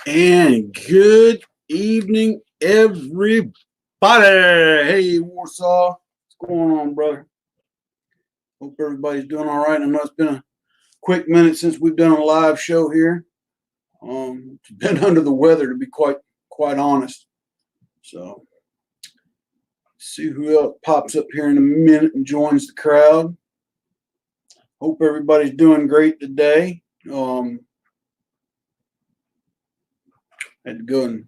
And good evening, everybody. Hey, Warsaw. What's going on, brother? Hope everybody's doing all right. I know it's been a quick minute since we've done a live show here. It's been under the weather, to be quite honest. So, see who else pops up here in a minute and joins the crowd. Hope everybody's doing great today. Had to go and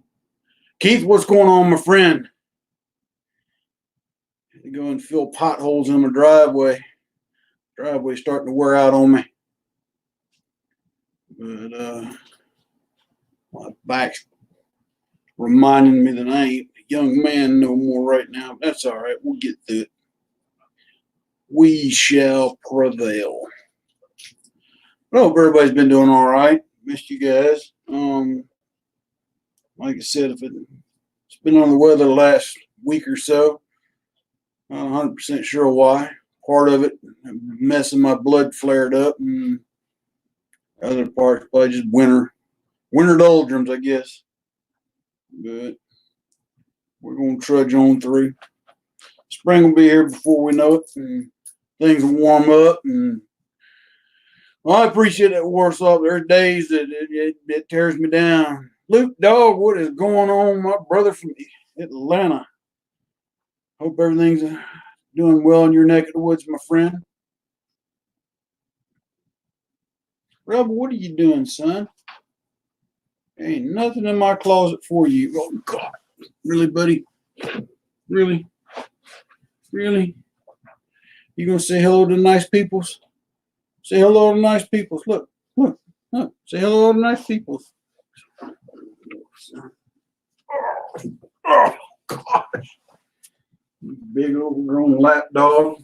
Keith, what's going on, my friend? Had to go and fill potholes in my driveway. Driveway's starting to wear out on me. But my back's reminding me that I ain't a young man no more right now. But that's all right. We'll get through it. We shall prevail. I hope everybody's been doing all right. Missed you guys. Like I said, if it's been on the weather the last week or so, I'm not 100% sure why. Part of it, messing my blood flared up, and other parts probably just winter doldrums, I guess. But we're gonna trudge on through. Spring will be here before we know it, and things will warm up. And well, I appreciate that, Warsaw. There are days that it tears me down. Luke Dog, what is going on, my brother from Atlanta? Hope everything's doing well in your neck of the woods, my friend. Rebel, what are you doing, son? Ain't nothing in my closet for you. Oh, God. Really, buddy? Really? Really? You gonna say hello to nice peoples? Say hello to nice peoples. Look. Say hello to nice peoples. Oh, gosh. Big overgrown lap dog.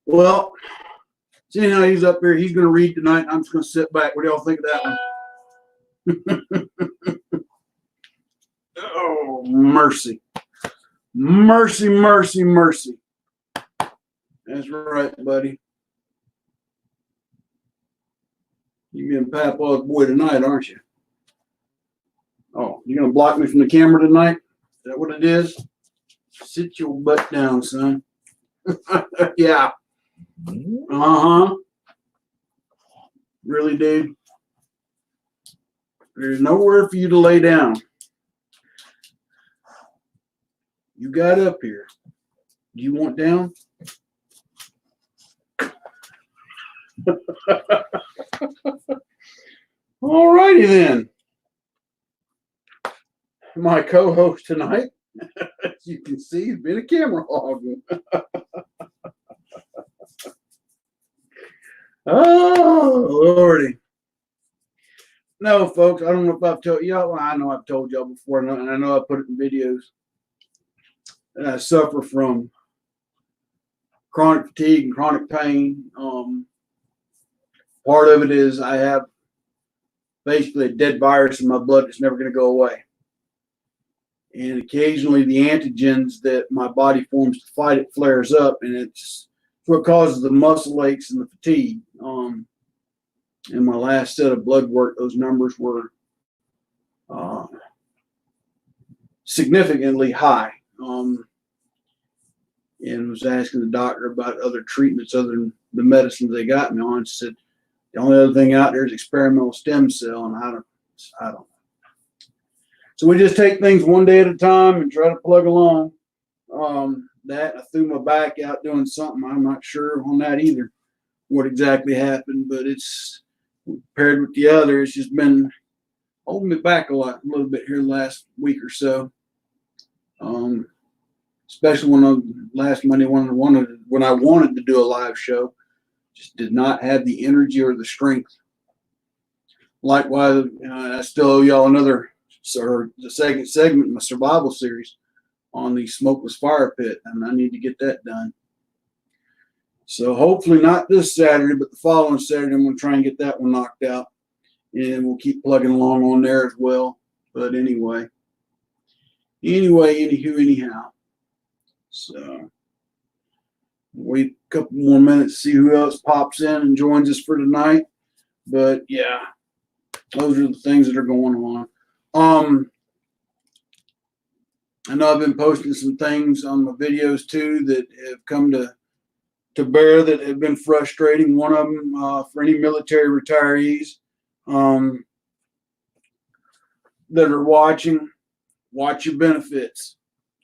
Well, seeing how he's up here, he's going to read tonight. I'm just going to sit back. What do y'all think of that one? Oh, mercy. Mercy, mercy, mercy. That's right, buddy. You're being Papa's boy tonight, aren't you? Oh, you're going to block me from the camera tonight? Is that what it is? Sit your butt down, son. Yeah. Uh-huh. Really, dude? There's nowhere for you to lay down. You got up here. Do you want down? All righty then. My co-host tonight, as you can see, he's been a camera hog. Oh, Lordy. No, folks, I don't know if I've told y'all. Well, I know I've told y'all before, and I know I put it in videos. And I suffer from chronic fatigue and chronic pain. Part of it is I have basically a dead virus in my blood that's never going to go away. And occasionally the antigens that my body forms to fight it flares up, and it's what causes the muscle aches and the fatigue. In my last set of blood work, those numbers were significantly high. And was asking the doctor about other treatments other than the medicines they got me on. She said, the only other thing out there is experimental stem cell, and I don't know. So we just take things one day at a time and try to plug along. That I threw my back out doing something. I'm not sure on that either, what exactly happened, but it's paired with the other. It's just been holding me back a little bit here the last week or so. Especially when last Monday when I wanted to do a live show, just did not have the energy or the strength. Likewise, I still owe y'all the second segment in my survival series on the smokeless fire pit, and I need to get that done. So hopefully not this Saturday, but the following Saturday, I'm going to try and get that one knocked out, and we'll keep plugging along on there as well. But anyway, anyhow. So wait a couple more minutes to see who else pops in and joins us for tonight. But yeah, those are the things that are going on. I know I've been posting some things on my videos too that have come to bear that have been frustrating. One of them for any military retirees that are watching, watch your benefits.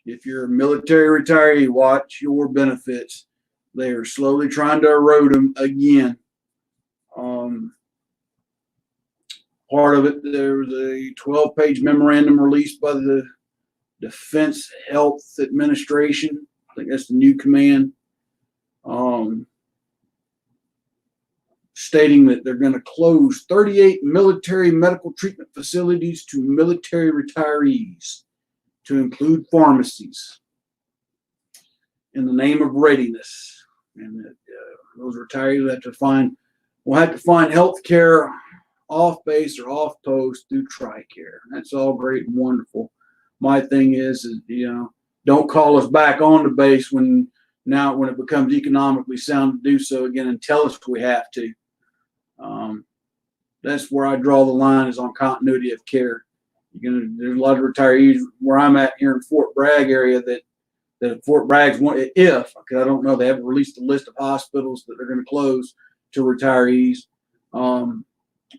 If you're a military retiree, watch your benefits. They are slowly trying to erode them again. Part of it, there was a 12-page memorandum released by the Defense Health Administration. I think that's the new command. Stating that they're going to close 38 military medical treatment facilities to military retirees, to include pharmacies, in the name of readiness. And those retirees will have to find health care off base or off post through TRICARE. That's all great and wonderful. My thing is, don't call us back on the base when it becomes economically sound to do so again, and tell us we have to. That's where I draw the line, is on continuity of care. There's a lot of retirees where I'm at here in Fort Bragg area that Fort Bragg's one, because I don't know, they haven't released a list of hospitals that they're going to close to retirees.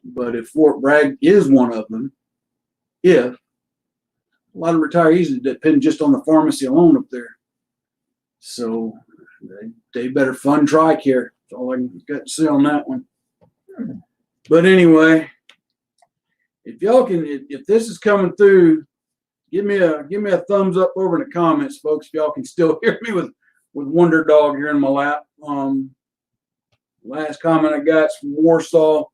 But if Fort Bragg is one of them, a lot of retirees depend just on the pharmacy alone up there. So they better fund TRICARE. That's all I got to say on that one. But anyway, if this is coming through, give me a thumbs up over in the comments, folks. If y'all can still hear me with Wonder Dog here in my lap. Last comment I got is from Warsaw,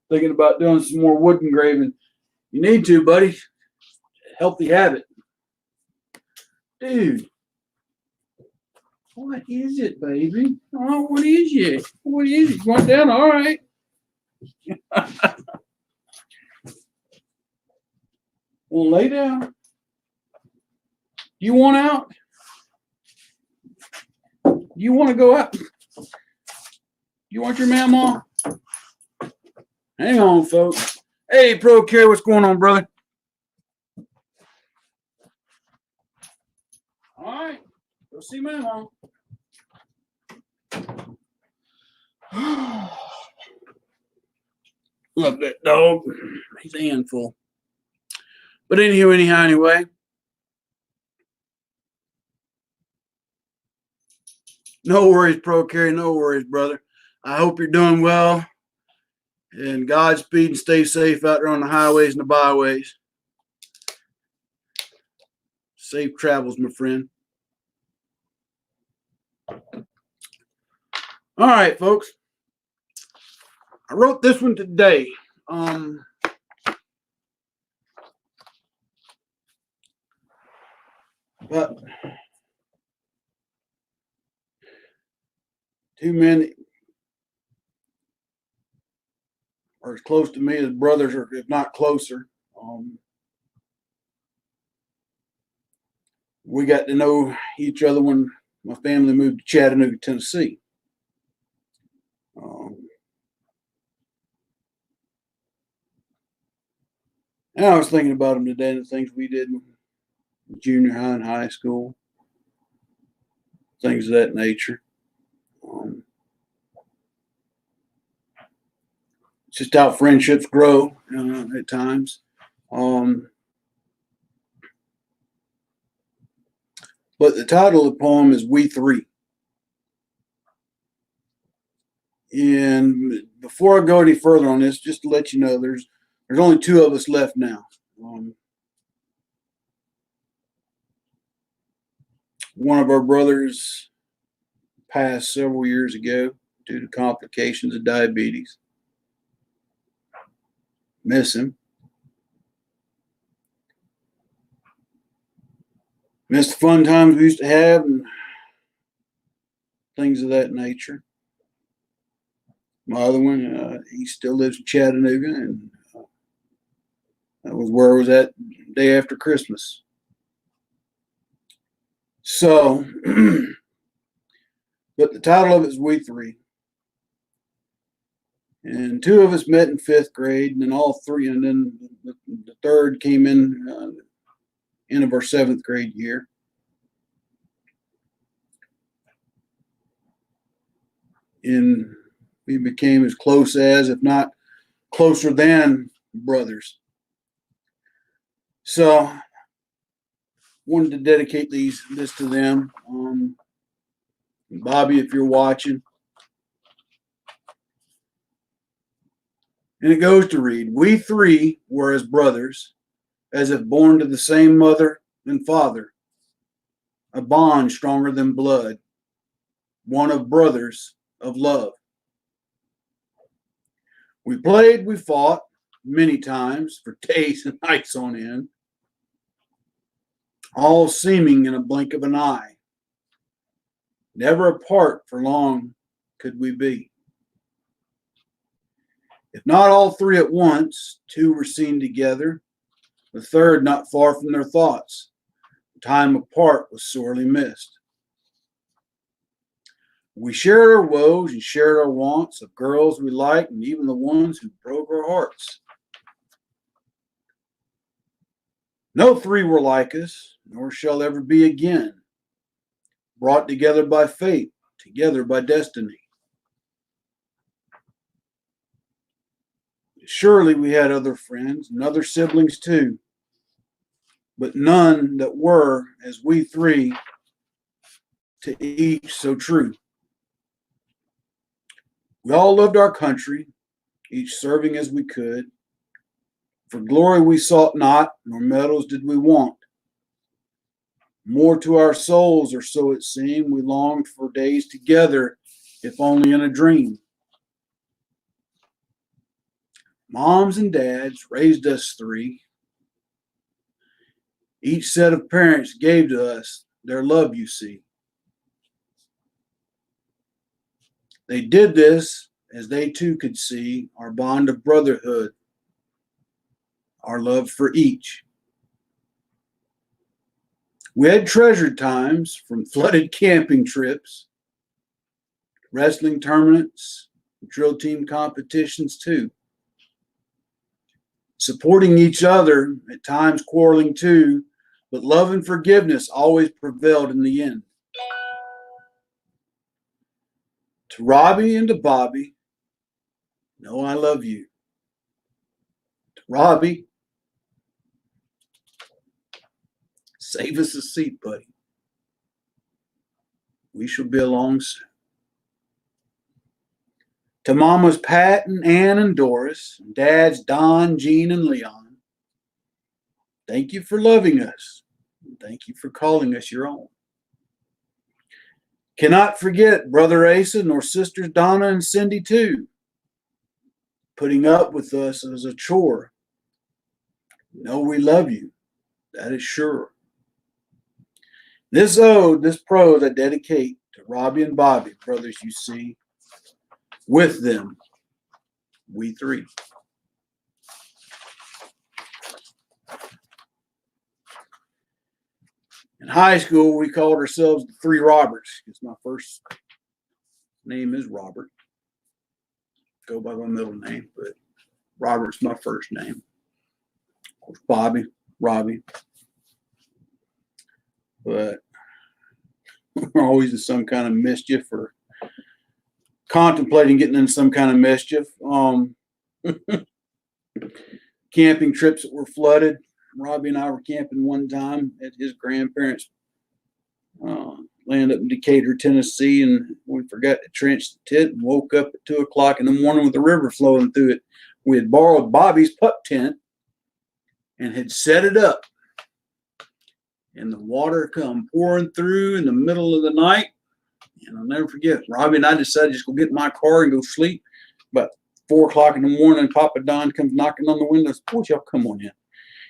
thinking about doing some more wood engraving. You need to, buddy. Healthy habit. Dude. What is it, baby? Oh, what is it? What is it? You want down? All right. Well, lay down. You want out? You want to go out? You want your mama? Hang on, folks. Hey, Pro Care, what's going on, brother? All right. Go see mama. Love that dog. He's a handful. But anyway. No worries, Pro Carry. No worries, brother. I hope you're doing well. And Godspeed, and stay safe out there on the highways and the byways. Safe travels, my friend. All right, folks. I wrote this one today. But two men are as close to me as brothers, or if not closer. We got to know each other when my family moved to Chattanooga, Tennessee. And I was thinking about them today and the things we did in junior high and high school, things of that nature. It's just how friendships grow at times. But the title of the poem is We Three. And before I go any further on this, just to let you know, there's only two of us left now. One of our brothers passed several years ago due to complications of diabetes. Miss him. Miss the fun times we used to have and things of that nature. My other one, he still lives in Chattanooga, and that was where I was at the day after Christmas. So, but the title of it is We Three. And two of us met in fifth grade, and then all three, and then the third came in end of our seventh grade year. And we became as close as, if not closer than, brothers. So wanted to dedicate this to them. Bobby, if you're watching. And it goes to read, we three were as brothers, as if born to the same mother and father, a bond stronger than blood, one of brothers of love. We played, we fought many times for days and nights on end, all seeming in a blink of an eye. Never apart for long could we be. If not all three at once, two were seen together, the third not far from their thoughts. Time apart was sorely missed. We shared our woes and shared our wants of girls we liked and even the ones who broke our hearts. No three were like us, nor shall ever be again, brought together by fate, together by destiny. Surely we had other friends and other siblings too, but none that were as we three, to each so true. We all loved our country, each serving as we could. For glory we sought not, nor medals did we want. More to our souls, or so it seemed, we longed for days together, if only in a dream. Moms and dads raised us three. Each set of parents gave to us their love, you see. They did this as they too could see our bond of brotherhood, our love for each. We had treasured times, from flooded camping trips, wrestling tournaments, drill team competitions too. Supporting each other, at times quarreling too, but love and forgiveness always prevailed in the end. To Robbie and to Bobby, know I love you. To Robbie, save us a seat, buddy. We shall be along soon. To Mamas Pat and Ann and Doris, and Dads Don, Jean, and Leon, thank you for loving us. And thank you for calling us your own. Cannot forget Brother Asa nor Sisters Donna and Cindy too. Putting up with us as a chore. Know we love you, that is sure. This ode, this prose I dedicate to Robbie and Bobby, brothers you see. With them, we three. In high school, we called ourselves the Three Roberts, because my first name is Robert. Go by my middle name, but Robert's my first name. Of course, Bobby, Robbie. But we're always in some kind of mischief or contemplating getting in some kind of mischief. Camping trips that were flooded. Robbie and I were camping one time at his grandparents' land up in Decatur, Tennessee, and we forgot to trench the tent and woke up at 2 o'clock in the morning with the river flowing through it. We had borrowed Bobby's pup tent and had set it up, and the water come pouring through in the middle of the night. And I'll never forget, Robbie and I decided to just go get in my car and go sleep. About 4 o'clock in the morning, Papa Don comes knocking on the window. Boys, y'all come on in.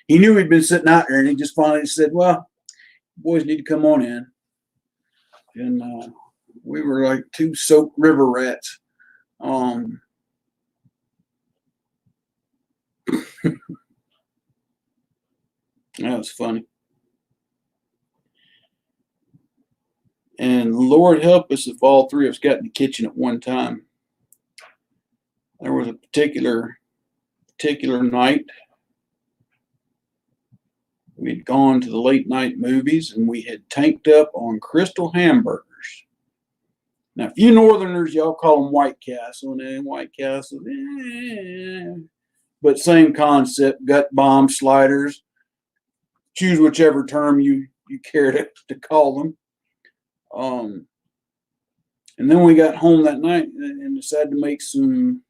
He knew we'd been sitting out there, and he just finally said, well, boys need to come on in. And we were like two soaked river rats. That was funny. And Lord help us if all three of us got in the kitchen at one time. There was a particular night we'd gone to the late night movies and we had tanked up on Crystal hamburgers. Now, if you Northerners, y'all call them White Castle, and White Castle, but same concept, gut bomb sliders. Choose whichever term you care to call them. And then we got home that night and decided to make some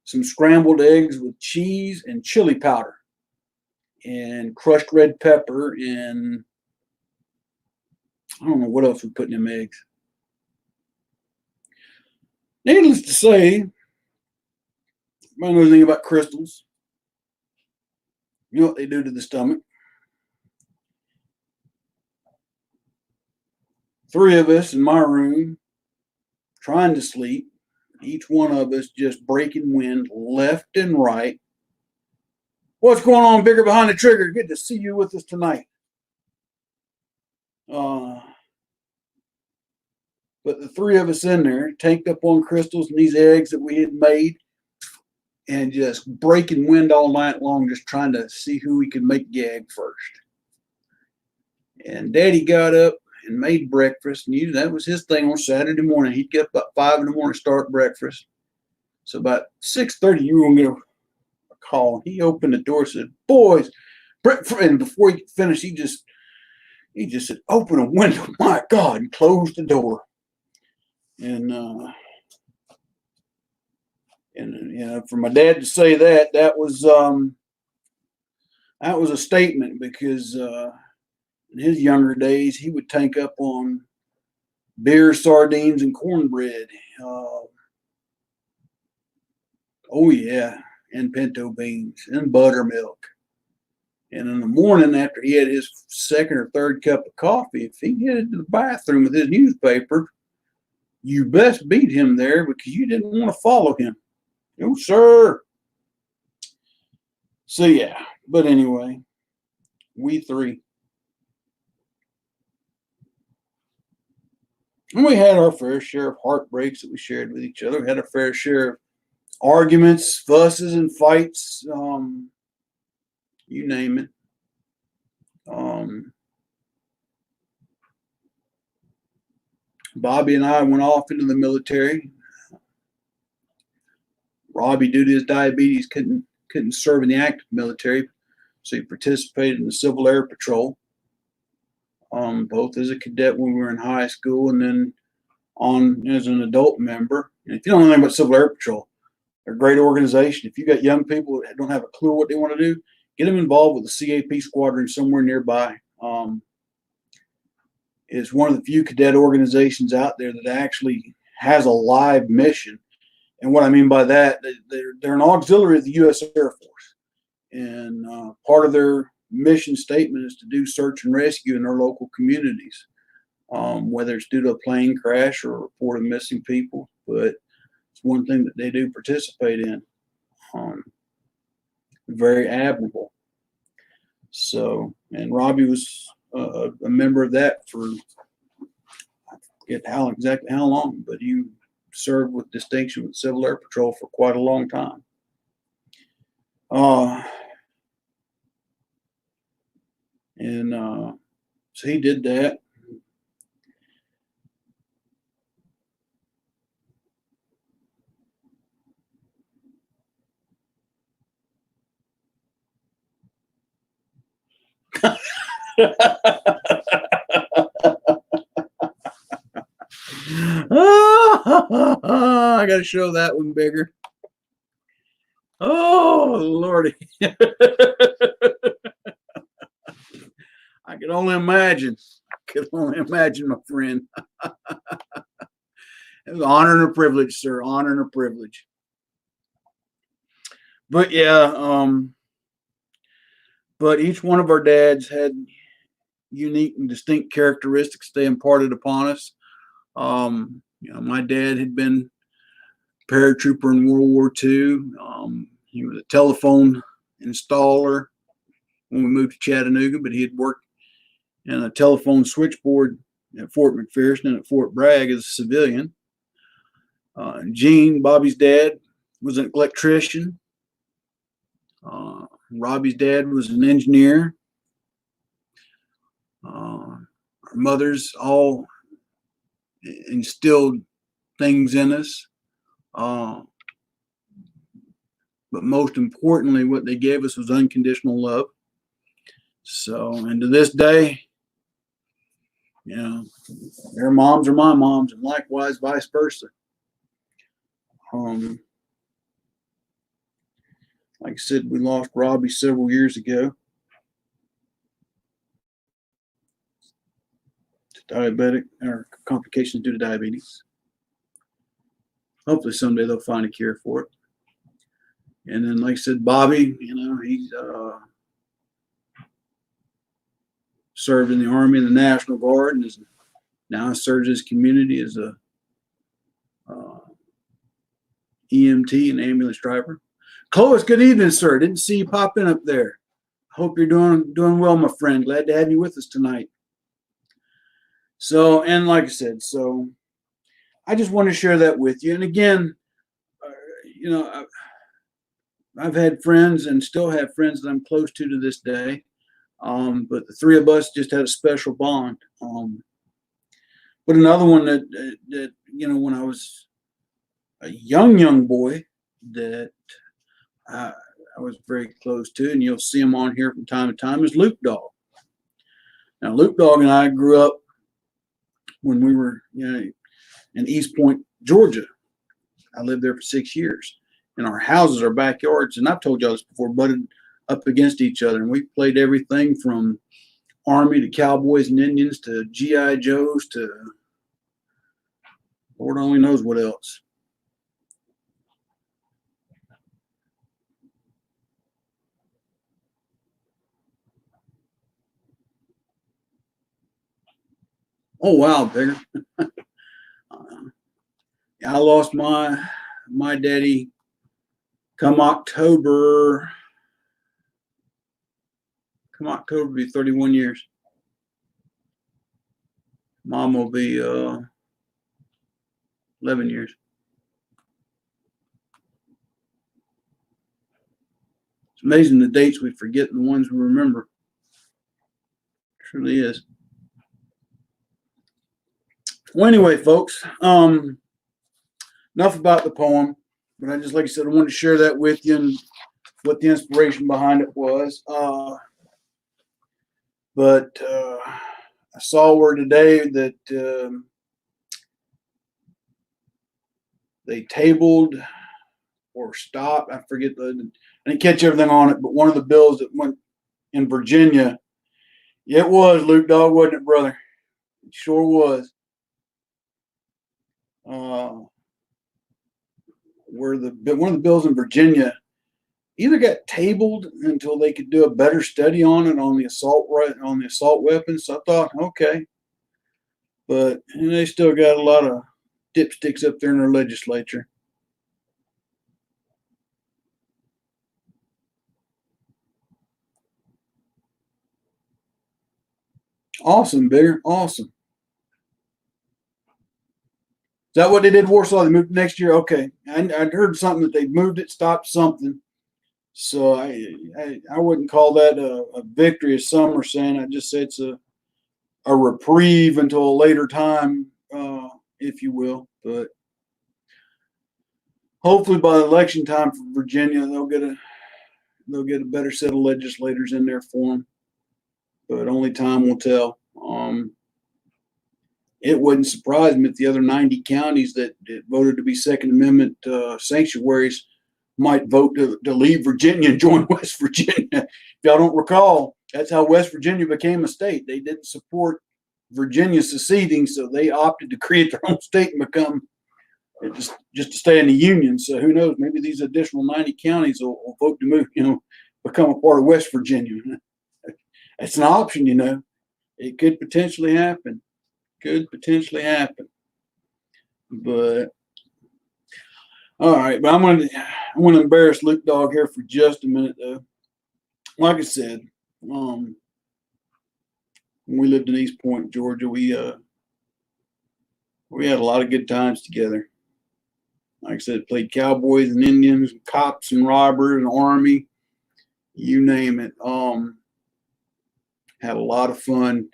scrambled eggs with cheese and chili powder and crushed red pepper, and I don't know what else we put in them eggs. Needless to say, if you know anything about crystals, you know what they do to the stomach. 3 of us in my room trying to sleep, each one of us just breaking wind left and right. What's going on, Bigger behind the trigger? Good to see you with us tonight. But the 3 of us in there, tanked up on crystals and these eggs that we had made, and just breaking wind all night long, just trying to see who we could make gag first. And Daddy got up and made breakfast, and that was his thing on Saturday morning. He'd get up about 5 in the morning, start breakfast. So about 6:30, you were gonna get a call. He opened the door, said, "Boys," and before he finished, he just said, "Open a window, my God," and closed the door. And for my dad to say that was a statement, because in his younger days, he would tank up on beer, sardines, and cornbread. Oh yeah, and pinto beans and buttermilk. And in the morning, after he had his 2nd or 3rd cup of coffee, if he headed to the bathroom with his newspaper, you best beat him there, because you didn't want to follow him. No, sir. So yeah, but anyway, we 3. And we had our fair share of heartbreaks that we shared with each other. We had our fair share of arguments, fusses, and fights. You name it. Bobby and I went off into the military. Robbie, due to his diabetes, couldn't serve in the active military, so he participated in the Civil Air Patrol. Both as a cadet when we were in high school, and then on as an adult member. And if you don't know anything about Civil Air Patrol, they're a great organization. If you got young people that don't have a clue what they want to do, get them involved with the CAP squadron somewhere nearby. It's one of the few cadet organizations out there that actually has a live mission. And what I mean by that, they're an auxiliary of the U.S. Air Force. And part of their mission statement is to do search and rescue in their local communities, whether it's due to a plane crash or a report of missing people. But it's one thing that they do participate in. Very admirable. So, and Robbie was a member of that for, I forget exactly how long, but he served with distinction with Civil Air Patrol for quite a long time. So he did that. I got to show that one bigger. Oh, Lordy. I can only imagine. My friend. It was an honor and a privilege, sir. Honor and a privilege. But yeah, but each one of our dads had unique and distinct characteristics they imparted upon us. My dad had been a paratrooper in World War II. He was a telephone installer when we moved to Chattanooga, but he had worked in a telephone switchboard at Fort McPherson and at Fort Bragg as a civilian. Gene, Bobby's dad, was an electrician. Robbie's dad was an engineer. Our mothers all instilled things in us. But most importantly, what they gave us was unconditional love. So, and to this day, you know, their moms are my moms, and likewise, vice versa. Like I said, we lost Robbie several years ago to diabetic or complications due to diabetes. Hopefully someday they'll find a cure for it. And then, like I said, Bobby, you know, he's served in the Army and the National Guard, and is now serves his community as a EMT and ambulance driver. Clovis, good evening, sir. Didn't see you pop in up there. Hope you're doing well, my friend. Glad to have you with us tonight. So, and like I said, so I just want to share that with you. And again, you know, I've had friends and still have friends that I'm close to this day. But the three of us just had a special bond. But another one that you know, when I was a young boy, that I was very close to, and you'll see him on here from time to time, is Luke Dog. Now, Luke Dog and I grew up when we were, you know, in East Point, Georgia. I lived there for 6 years, and our houses, our backyards, and I've told y'all this before, butted up against each other, and we played everything from Army to Cowboys and Indians to G.I. Joes to Lord only knows what else. Oh wow, Bigger. I lost my daddy come October. Come October will be 31 years. Mom will be 11 years. It's amazing the dates we forget and the ones we remember. It truly is. Well, anyway, folks, enough about the poem, but I just, like I said, I wanted to share that with you and what the inspiration behind it was. But I saw where today that they tabled or stopped. I forget I didn't catch everything on it, but one of the bills that went in Virginia, it was Luke Dog, wasn't it, brother? It sure was. Where one of the bills in Virginia either got tabled until they could do a better study on it on the assault weapons. So I thought, okay, but they still got a lot of dipsticks up there in their legislature. Awesome, Bigger. Awesome. Is that what they did in Warsaw? They moved next year? Okay. I'd heard something that they moved it, stopped something. So I wouldn't call that a victory, as some are saying. I just say it's a reprieve until a later time, if you will. But hopefully by election time for Virginia, they'll get a better set of legislators in there for them. But only time will tell. It wouldn't surprise me if the other 90 counties that voted to be Second Amendment sanctuaries might vote to leave Virginia and join West Virginia. If y'all don't recall, that's how West Virginia became a state. They didn't support Virginia seceding, so they opted to create their own state and become just to stay in the Union. So who knows? Maybe these additional 90 counties will vote to move, become a part of West Virginia. That's an option, It could potentially happen. But all right, but I'm going to embarrass Luke Dog here for just a minute, though. Like I said, when we lived in East Point, Georgia, we had a lot of good times together. Like I said, played cowboys and Indians, and cops and robbers and army, you name it. Had a lot of fun.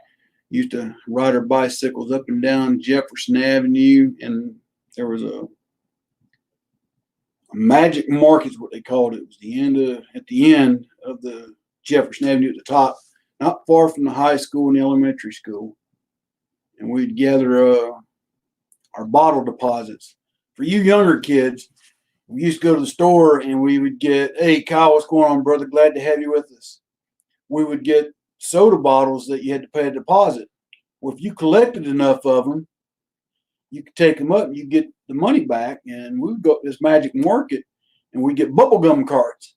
Used to ride our bicycles up and down Jefferson Avenue, and there was a magic mark is what they called it. It was at the end of the Jefferson Avenue at the top, not far from the high school and the elementary school. And we'd gather our bottle deposits. For you younger kids, we used to go to the store and we would get, hey, Kyle, what's going on, brother? Glad to have you with us. We would get soda bottles that you had to pay a deposit. Well, if you collected enough of them, you could take them up and you get the money back. And we would go to this magic market and we'd get bubblegum cards.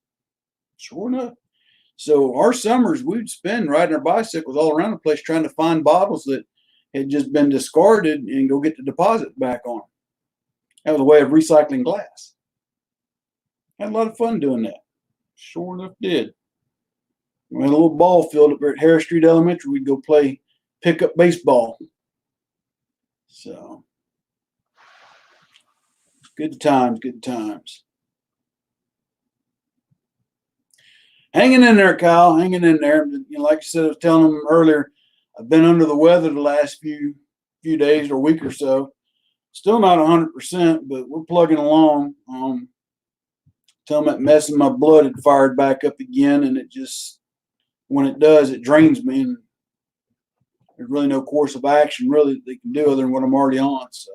Sure enough. So our summers, we'd spend riding our bicycles all around the place trying to find bottles that had just been discarded and go get the deposit back on them. That was a way of recycling glass. Had a lot of fun doing that. Sure enough did. We had a little ball field up there at Harris Street Elementary. We'd go play pickup baseball. So, good times, good times. Hanging in there, Kyle, hanging in there. You know, like I said, I was telling them earlier, I've been under the weather the last few days or week or so. Still not 100%, but we're plugging along. Tell them that mess in my blood had fired back up again, and it just, when it does, it drains me, and there's really no course of action really that they can do other than what I'm already on. So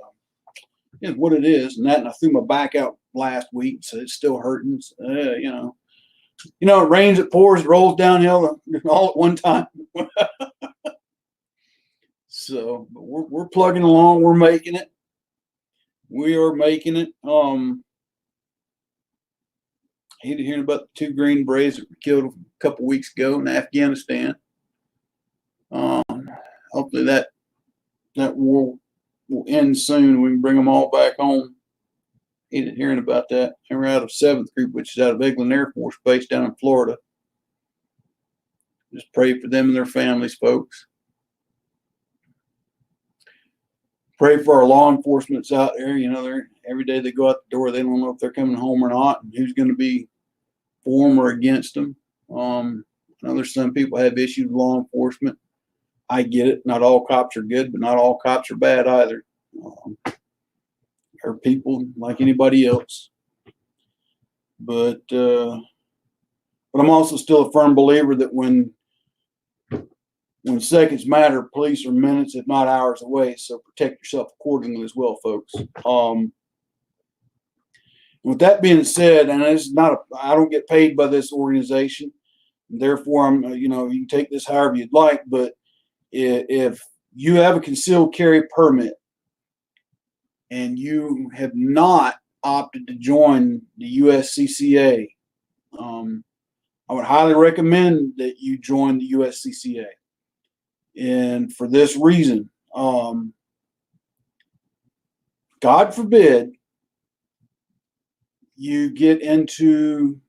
it's what it is. And I threw my back out last week, so it's still hurting. So, it rains, it pours, it rolls downhill all at one time. So we're plugging along. We're making it. We are making it. I hated hearing about the 2 Green Berets that were killed a couple weeks ago in Afghanistan. Hopefully that war will end soon. We can bring them all back home. Hated hearing about that. They were out of 7th Group, which is out of Eglin Air Force Base down in Florida. Just pray for them and their families, folks. Pray for our law enforcement out there. They're every day they go out the door, they don't know if they're coming home or not, and who's going to be for them or against them. I know there's some people have issues with law enforcement. I get it. Not all cops are good, but not all cops are bad either. They're people like anybody else. But I'm also still a firm believer that when seconds matter, police are minutes, if not hours away. So protect yourself accordingly as well, folks. With that being said, and it's not I don't get paid by this organization. Therefore, you can take this however you'd like. But if you have a concealed carry permit and you have not opted to join the USCCA, I would highly recommend that you join the USCCA. And for this reason, God forbid you get into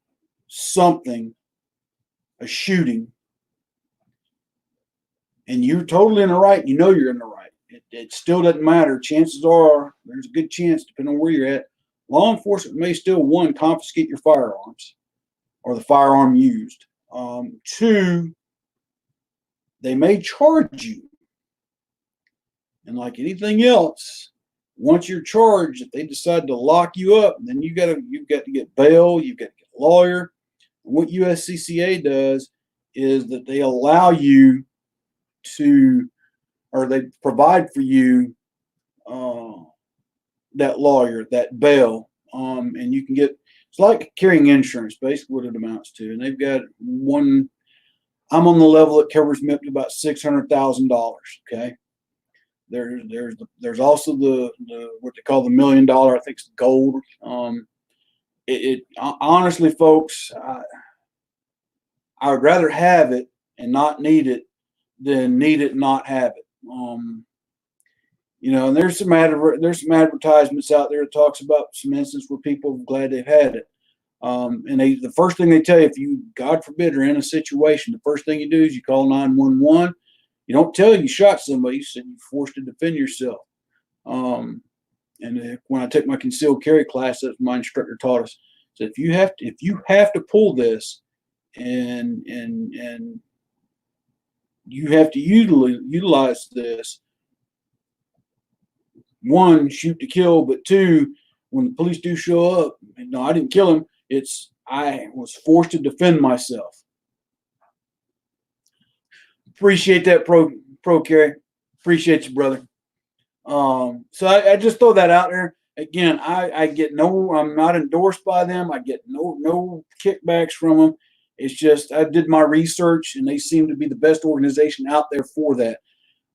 something, a shooting, and you're totally in the right, you're in the right. It still doesn't matter. Chances are, there's a good chance, depending on where you're at, law enforcement may still, 1, confiscate your firearms or the firearm used. 2, they may charge you. And like anything else, once you're charged, if they decide to lock you up, then you've got to get bail, you've got to get a lawyer. And what USCCA does is that they allow you to, or they provide for you that lawyer, that bail, and you can get, it's like carrying insurance, basically what it amounts to. And they've got one, I'm on the level that covers me up to about $600,000. Okay. There's also the what they call the $1 million, I think it's gold. Honestly, folks, I would rather have it and not need it than need it and not have it. And there's some advertisements out there that talks about some instances where people are glad they've had it. And the first thing they tell you, if you, God forbid, are in a situation, the first thing you do is you call 911. You don't tell you shot somebody. You said you're forced to defend yourself. And when I took my concealed carry class, that my instructor taught us. So if you have to pull this, and you have to utilize this, one, shoot to kill, but two, when the police do show up, no, I didn't kill him. I was forced to defend myself. Appreciate that, pro carry. Appreciate you, brother. So I just throw that out there. Again, I get I'm not endorsed by them. I get no kickbacks from them. It's just I did my research, and they seem to be the best organization out there for that.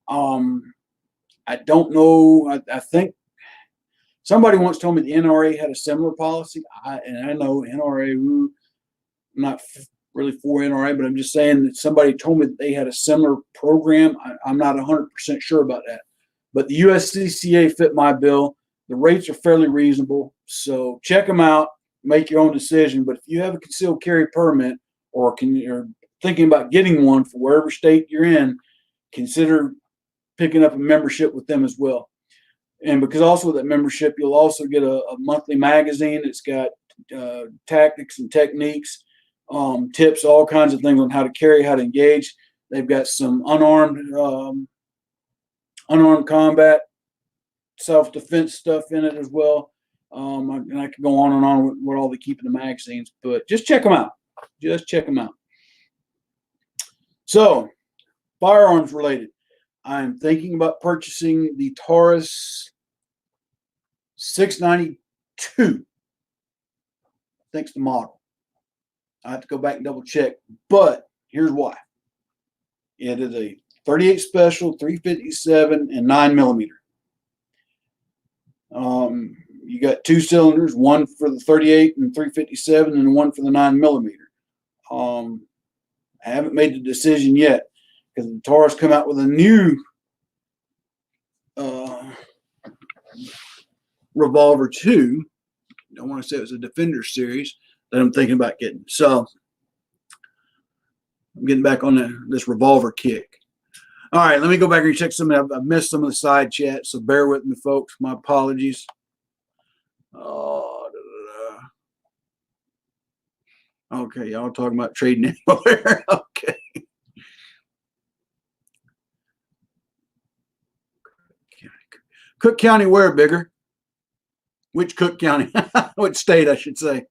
I don't know. I think somebody once told me the NRA had a similar policy. I know NRA. I'm not really for NRA, but I'm just saying that somebody told me that they had a similar program. I'm not 100% sure about that. But the USCCA fit my bill. The rates are fairly reasonable. So check them out. Make your own decision. But if you have a concealed carry permit, or you're thinking about getting one for wherever state you're in, consider picking up a membership with them as well. And because also with that membership, you'll also get a monthly magazine. It's got tactics and techniques, tips, all kinds of things on how to carry, how to engage. They've got some unarmed combat, self-defense stuff in it as well. And I could go on and on with what all they keep in the magazines, but just check them out. Just check them out. So, firearms related. I'm thinking about purchasing the Taurus 692. I think's the model. I have to go back and double check, but here's why. It is a 38 special, 357, and 9mm. You got two cylinders, one for the 38 and 357, and one for the 9mm. I haven't made the decision yet because the Taurus come out with a new revolver too. I don't want to say it was a Defender series that I'm thinking about getting. So I'm getting back on this revolver kick. All right, let me go back and check some. I've missed some of the side chat, so bear with me, folks. My apologies. Okay, y'all talking about trading ammo there. Okay. Cook County where, Bigger? Which Cook County? Which state, I should say.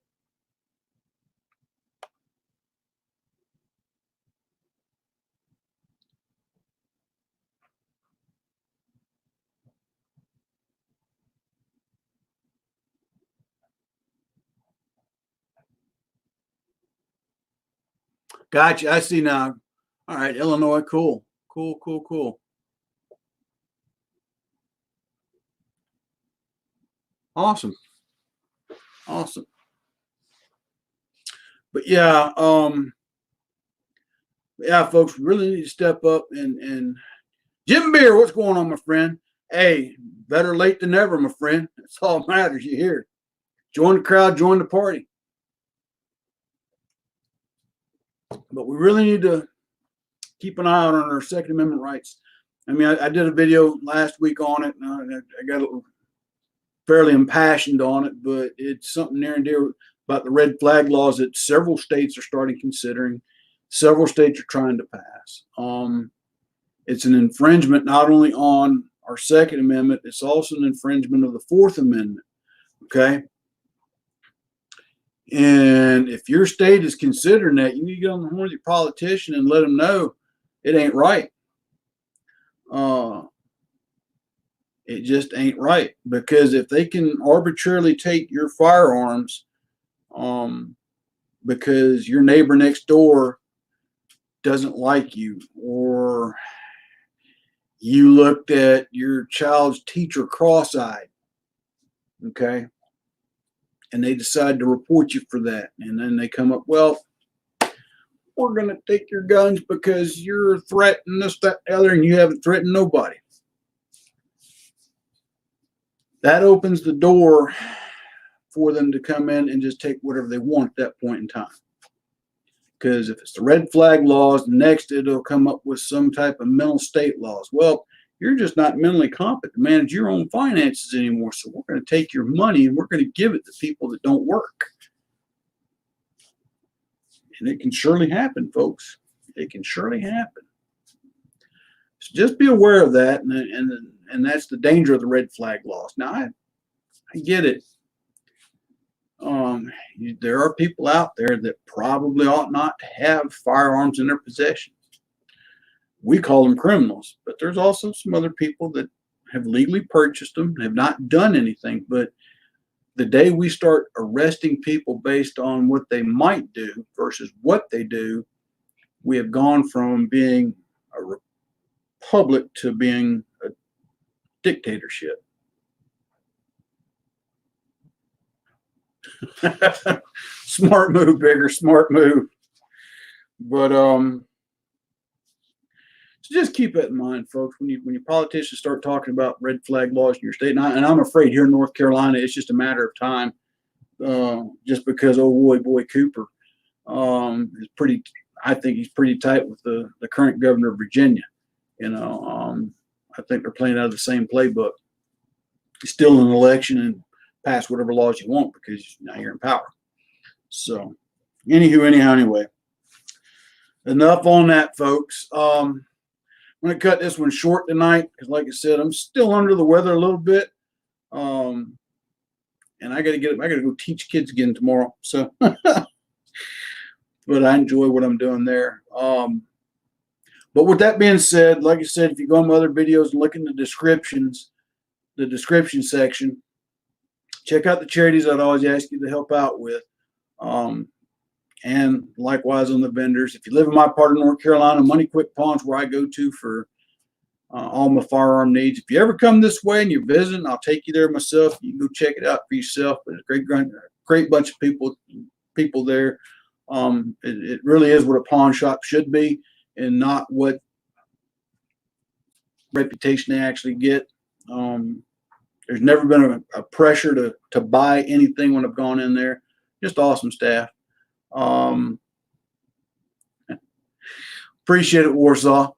Gotcha. I see now. All right, Illinois. Cool. Cool. Awesome. But yeah, folks, we really need to step up and Jim Beer, what's going on, my friend? Hey, better late than never, my friend. That's all that matters. You're here. Join the crowd, join the party. But we really need to keep an eye out on our Second Amendment rights. I mean, I did a video last week on it, and I got fairly impassioned on it, but it's something near and dear about the red flag laws that several states are starting considering. Several states are trying to pass. It's an infringement not only on our Second Amendment, it's also an infringement of the Fourth Amendment. Okay. And if your state is considering that, you need to get on the horn with your politician and let them know it ain't right. It just ain't right, because if they can arbitrarily take your firearms because your neighbor next door doesn't like you, or you looked at your child's teacher cross-eyed, okay, and they decide to report you for that, and then they come up, well, we're going to take your guns because you're threatening this, that, the other, and you haven't threatened nobody. That opens the door for them to come in and just take whatever they want at that point in time. Because if it's the red flag laws, next it'll come up with some type of mental state laws. Well, you're just not mentally competent to manage your own finances anymore. So we're going to take your money and we're going to give it to people that don't work. And it can surely happen, folks. It can surely happen. So just be aware of that, and that's the danger of the red flag laws. Now, I get it. There are people out there that probably ought not to have firearms in their possession. We call them criminals, but there's also some other people that have legally purchased them, have not done anything. But the day we start arresting people based on what they might do versus what they do, we have gone from being a republic to being a dictatorship. Smart move, Bigger, smart move. But so just keep that in mind, folks. When your politicians start talking about red flag laws in your state, and I'm afraid here in North Carolina, it's just a matter of time. Just because old boy Cooper is pretty, I think he's pretty tight with the current governor of Virginia. I think they're playing out of the same playbook. Still an election and pass whatever laws you want because now you're in power. So, anyway, enough on that, folks. I'm going to cut this one short tonight because, like I said, I'm still under the weather a little bit. And I got to go teach kids again tomorrow. So, but I enjoy what I'm doing there. But with that being said, like I said, if you go on my other videos and look in the description section, check out the charities I'd always ask you to help out with. And likewise on the vendors. If you live in my part of North Carolina, Money Quick Pawn's where I go to for all my firearm needs. If you ever come this way and you're visiting, I'll take you there myself. You can go check it out for yourself. But it's a great bunch of people there. It really is what a pawn shop should be, and not what reputation they actually get. There's never been a pressure to buy anything when I've gone in there. Just awesome staff. Appreciate it, Warsaw.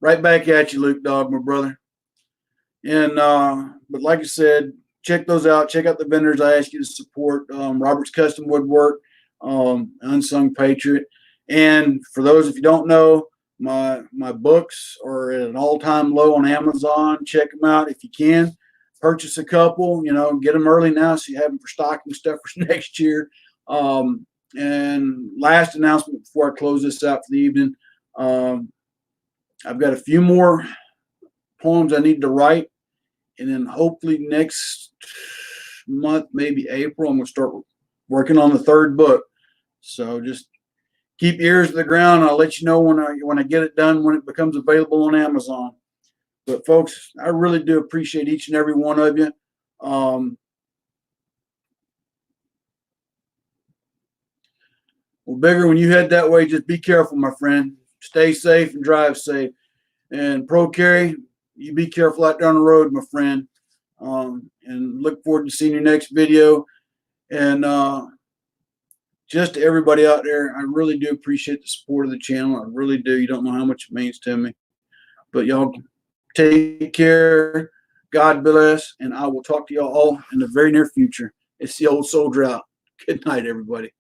Right back at you, Luke Dog, my brother. And but like I said, check those out. Check out the vendors I ask you to support. Robert's Custom Woodwork, Unsung Patriot. And for those if you don't know, my books are at an all-time low on Amazon. Check them out if you can. Purchase a couple, get them early now so you have them for stocking stuff for next year. And last announcement before I close this out for the evening, I've got a few more poems I need to write, and then hopefully next month, maybe April, I'm going to start working on the third book. So just keep your ears to the ground. I'll let you know when I get it done, when it becomes available on Amazon. But folks, I really do appreciate each and every one of you. Well, Bigger, when you head that way, just be careful, my friend. Stay safe and drive safe. And Pro Carry, you be careful out down the road, my friend. And look forward to seeing your next video. And just to everybody out there, I really do appreciate the support of the channel. I really do. You don't know how much it means to me. But y'all take care. God bless. And I will talk to y'all all in the very near future. It's the old soldier out. Good night, everybody.